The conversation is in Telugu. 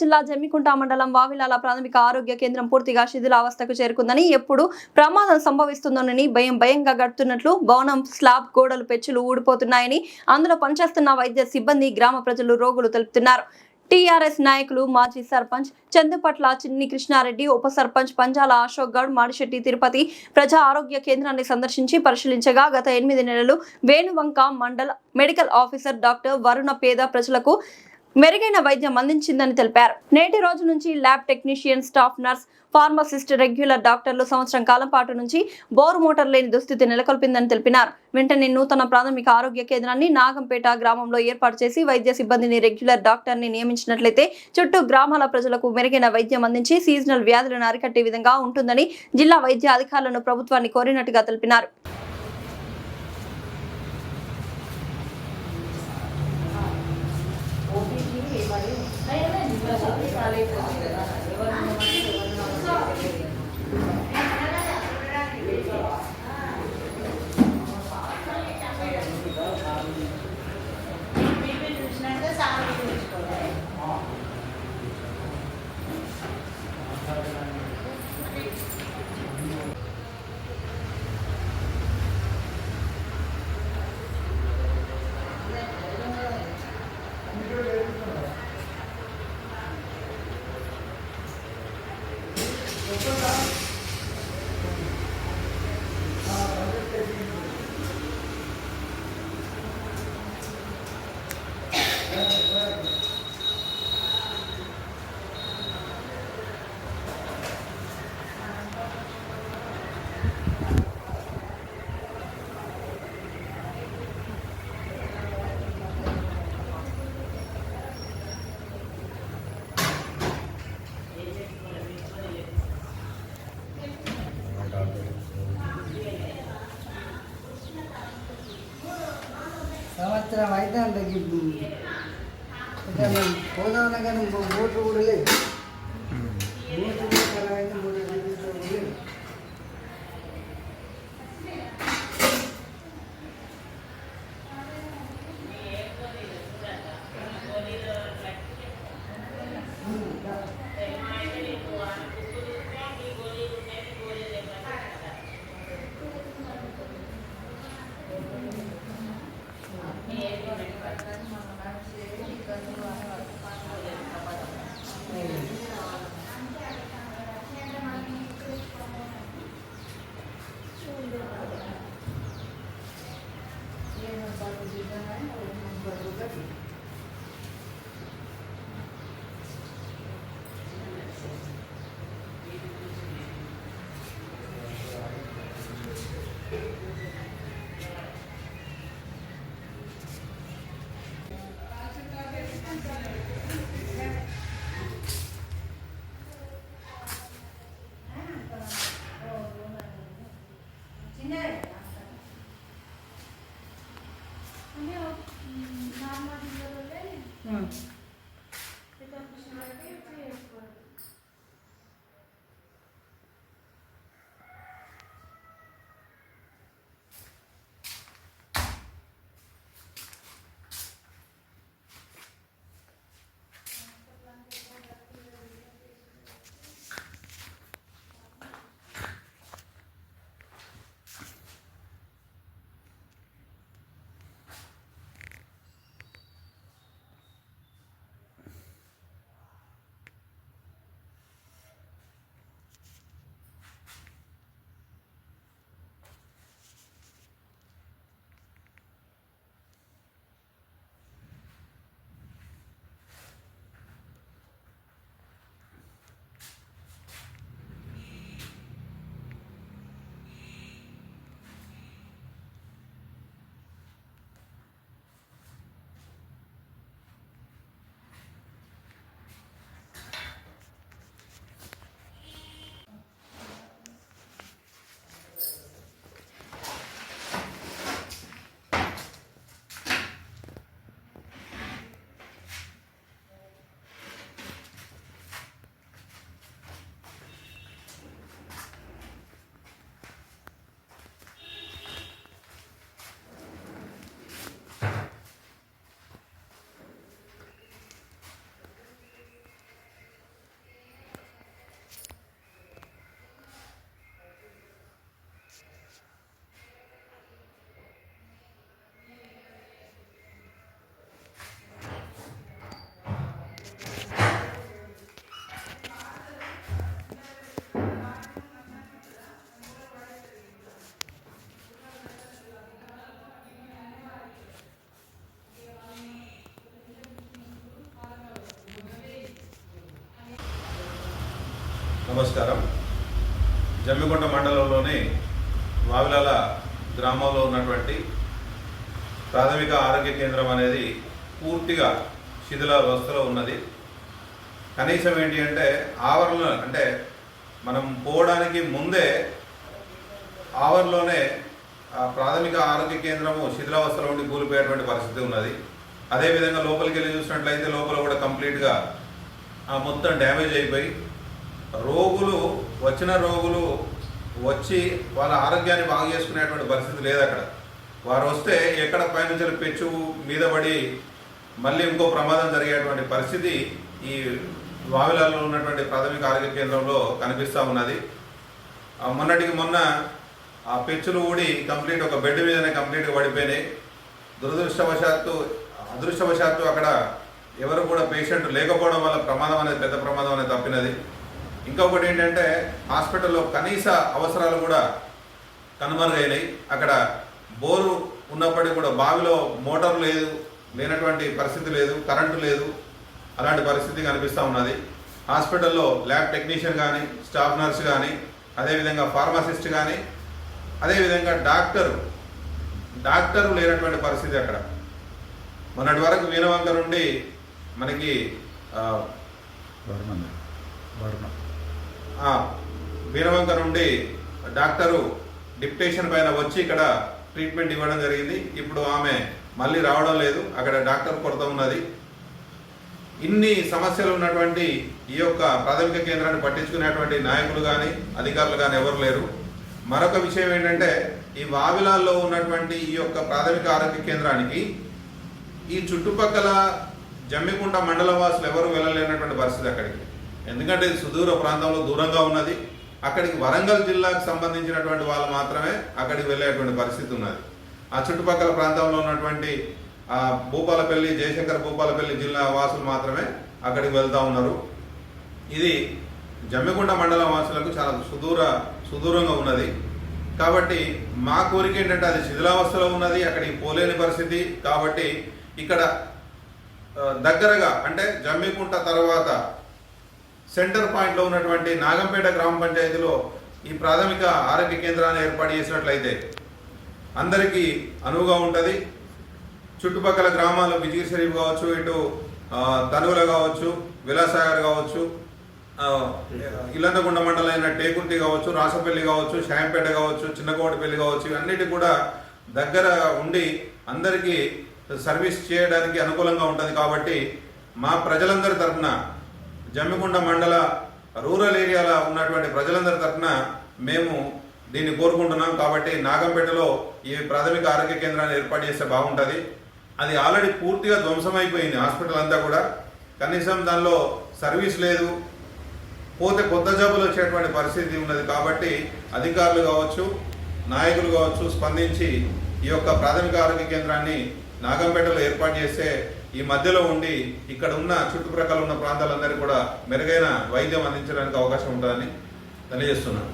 జిల్లా జమ్మికుంట మండలం వావిలాల ప్రాథమిక ఆరోగ్య కేంద్రం పూర్తిగా శిథిలావస్థకు చేరుకుందని, ఎప్పుడు ప్రమాదం సంభవిస్తుందోనని భయంగా గడుపుతున్నట్లు, భవనం స్లాబ్ గోడలు పెచ్చులు ఊడిపోతున్నాయని అందులో పనిచేస్తున్న వైద్య సిబ్బంది, గ్రామ ప్రజలు, రోగులు తెలుపుతున్నారు. టీఆర్ఎస్ నాయకులు, మాజీ సర్పంచ్ చందుపట్ల చిన్ని కృష్ణారెడ్డి, ఉప సర్పంచ్ పంజాల అశోక్ గౌడ్, మాడిశెట్టి తిరుపతి ప్రజా ఆరోగ్య కేంద్రాన్ని సందర్శించి పరిశీలించగా, గత 8 నెలలు వేణువంక మండల మెడికల్ ఆఫీసర్ డాక్టర్ వరుణ పేద ప్రజలకు మెరుగైన వైద్యం అందించిందని తెలిపారు. నేటి రోజు నుంచి lab technician, staff nurse, pharmacist, regular డాక్టర్లు సంవత్సరం కాలం పాటు నుంచి బోరు మోటార్ లేని దుస్థితి నెలకొల్పిందని తెలిపినారు. వెంటనే నూతన ప్రాథమిక ఆరోగ్య కేంద్రాన్ని నాగంపేట గ్రామంలో ఏర్పాటు చేసి వైద్య సిబ్బందిని, రెగ్యులర్ డాక్టర్ని నియమించినట్లయితే చుట్టూ గ్రామాల ప్రజలకు మెరుగైన వైద్యం అందించి సీజనల్ వ్యాధులను అరికట్టే విధంగా ఉంటుందని జిల్లా వైద్య అధికారులను ప్రభుత్వాన్ని కోరినట్టుగా తెలిపినారు. సంవత్సరం అయితే అంత పోదామన్నా కానీ ఓట్లు కూడా లేదు. నమస్కారం. జమ్మికుంట మండలంలోని వావిలాల గ్రామంలో ఉన్నటువంటి ప్రాథమిక ఆరోగ్య కేంద్రం అనేది పూర్తిగా శిథిలావస్థలో ఉన్నది. కనీసం ఏంటి అంటే ఆవరణ అంటే మనం పోవడానికి ముందే ఆవరణలోనే ప్రాథమిక ఆరోగ్య కేంద్రము శిథిలావస్థలో ఉండి కూలిపోయేటువంటి పరిస్థితి ఉన్నది. అదేవిధంగా లోపలికి వెళ్ళి చూసినట్లయితే లోపల కూడా కంప్లీట్గా మొత్తం డ్యామేజ్ అయిపోయి వచ్చిన రోగులు వచ్చి వాళ్ళ ఆరోగ్యాన్ని బాగు చేసుకునేటువంటి పరిస్థితి లేదు. అక్కడ వారు వస్తే ఎక్కడ పైనుంచి పెచ్చు మీద పడి మళ్ళీ ఇంకో ప్రమాదం జరిగేటువంటి పరిస్థితి ఈ వావిలాల్లో ఉన్నటువంటి ప్రాథమిక ఆరోగ్య కేంద్రంలో కనిపిస్తూ ఉన్నది. మొన్నటికి మొన్న ఆ పెచ్చులు ఊడి కంప్లీట్ ఒక బెడ్ మీదనే కంప్లీట్గా పడిపోయినాయి. అదృష్టవశాత్తు అక్కడ ఎవరు కూడా పేషెంట్ లేకపోవడం వల్ల ప్రమాదం అనేది పెద్ద ప్రమాదం అనేది తప్పినది. ఇంకొకటి ఏంటంటే హాస్పిటల్లో కనీస అవసరాలు కూడా కనుమరుగైనాయి. అక్కడ బోరు ఉన్నప్పటికీ కూడా బావిలో మోటార్ లేనటువంటి పరిస్థితి లేదు, కరెంటు లేదు, అలాంటి పరిస్థితి కనిపిస్తూ ఉన్నది. హాస్పిటల్లో ల్యాబ్ టెక్నీషియన్ కానీ, స్టాఫ్ నర్స్ కానీ, అదేవిధంగా ఫార్మసిస్ట్ కానీ, అదేవిధంగా డాక్టరు లేనటువంటి పరిస్థితి అక్కడ. మొన్నటి వరకు వీణవంక నుండి మనకి వీణవంక నుండి డాక్టరు డిప్టేషన్ పైన వచ్చి ఇక్కడ ట్రీట్మెంట్ ఇవ్వడం జరిగింది. ఇప్పుడు ఆమె మళ్ళీ రావడం లేదు, అక్కడ డాక్టర్ కొరత ఉన్నది. ఇన్ని సమస్యలు ఉన్నటువంటి ఈ యొక్క ప్రాథమిక కేంద్రాన్ని పట్టించుకునేటువంటి నాయకులు కానీ అధికారులు కానీ ఎవరు లేరు. మరొక విషయం ఏంటంటే ఈ వావిలాల్లో ఉన్నటువంటి ఈ యొక్క ప్రాథమిక ఆరోగ్య కేంద్రానికి ఈ చుట్టుపక్కల జమ్మికుంట మండల వాసులు ఎవరు వెళ్ళలేనటువంటి పరిస్థితి అక్కడికి. ఎందుకంటే ఇది సుదూర ప్రాంతంలో దూరంగా ఉన్నది. అక్కడికి వరంగల్ జిల్లాకు సంబంధించినటువంటి వాళ్ళు మాత్రమే అక్కడికి వెళ్ళేటువంటి పరిస్థితి ఉన్నది. ఆ చుట్టుపక్కల ప్రాంతంలో ఉన్నటువంటి భూపాలపల్లి, జయశంకర్ భూపాలపల్లి జిల్లా వాసులు మాత్రమే అక్కడికి వెళ్తూ ఉన్నారు. ఇది జమ్మికుంట మండలం వాసులకు చాలా సుదూరంగా ఉన్నది. కాబట్టి మా కోరిక ఏంటంటే అది శిథిలావస్థలో ఉన్నది, అక్కడికి పోలేని పరిస్థితి. కాబట్టి ఇక్కడ దగ్గరగా అంటే జమ్మికుంట తర్వాత సెంటర్ పాయింట్లో ఉన్నటువంటి నాగంపేట గ్రామ పంచాయతీలో ఈ ప్రాథమిక ఆరోగ్య కేంద్రాన్ని ఏర్పాటు చేసినట్లయితే అందరికీ అనువుగా ఉంటుంది. చుట్టుపక్కల గ్రామాలు విజయ్ షరీఫ్ కావచ్చు, ఇటు తనువుల కావచ్చు, విలాసాగర్ కావచ్చు, ఇల్లంతకుండ మండలైన టేకుర్తి కావచ్చు, రాసపల్లి కావచ్చు, షాయంపేట కావచ్చు, చిన్నకోటపల్లి కావచ్చు, ఇవన్నిటి కూడా దగ్గర ఉండి అందరికీ సర్వీస్ చేయడానికి అనుకూలంగా ఉంటుంది. కాబట్టి మా ప్రజలందరి తరఫున జమ్మికుంట మండల రూరల్ ఏరియాలో ఉన్నటువంటి ప్రజలందరి తరఫున మేము దీన్ని కోరుకుంటున్నాం. కాబట్టి నాగంపేటలో ఈ ప్రాథమిక ఆరోగ్య కేంద్రాన్ని ఏర్పాటు చేస్తే బాగుంటుంది. అది ఆల్రెడీ పూర్తిగా ధ్వంసమైపోయింది హాస్పిటల్ అంతా కూడా. కనీసం దానిలో సర్వీస్ లేదు, పోతే కొత్త జబ్బులు వచ్చేటువంటి పరిస్థితి ఉన్నది. కాబట్టి అధికారులు కావచ్చు, నాయకులు కావచ్చు స్పందించి ఈ యొక్క ప్రాథమిక ఆరోగ్య కేంద్రాన్ని నాగంపేటలో ఏర్పాటు చేస్తే ఈ మధ్యలో ఉండి ఇక్కడ ఉన్న చుట్టుప్రక్కల ఉన్న ప్రాంతాలందరికీ కూడా మెరుగైన వైద్యం అందించడానికి అవకాశం ఉంటుందని తెలియజేస్తున్నాను.